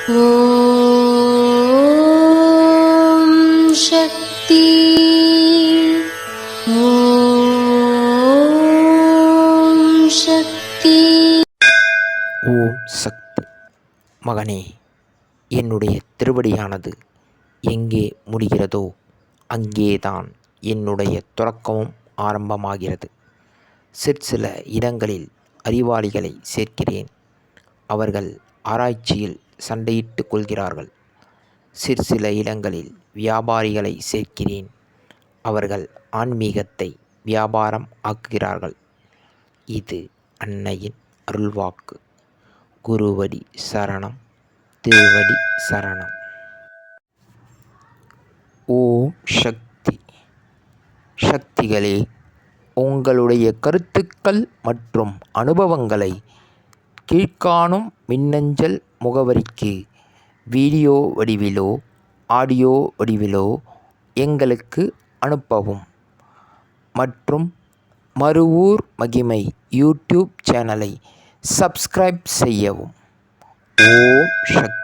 ஓம் சக்தி. ஓம் சக்தி. ஓம் சக்தி. மகனே, என்னுடைய திருவடியானது எங்கே முடிகிறதோ அங்கேதான் என்னுடைய தொடக்கமும் ஆரம்பமாகிறது. சிற்சில இடங்களில் அறிவாளிகளை சேர்க்கிறேன். அவர்கள் ஆராய்ச்சியில் சண்டையிட்டு கொள்கிறார்கள். சிற்சில இடங்களில் வியாபாரிகளை சேர்க்கிறேன். அவர்கள் ஆன்மீகத்தை வியாபாரம் ஆக்குகிறார்கள். இது அன்னையின் அருள்வாக்கு. குருவடி சரணம், திருவடி சரணம். ஓம் சக்தி. சக்திகளே, உங்களுடைய கருத்துக்கள் மற்றும் அனுபவங்களை கீழ்காணும் மின்னஞ்சல் முகவரிக்கு வீடியோ வடிவிலோ ஆடியோ வடிவிலோ எங்களுக்கு அனுப்பவும். மற்றும் மறுவூர் மகிமை யூடியூப் சேனலை சப்ஸ்கிரைப் செய்யவும். ஓம் சக்தி.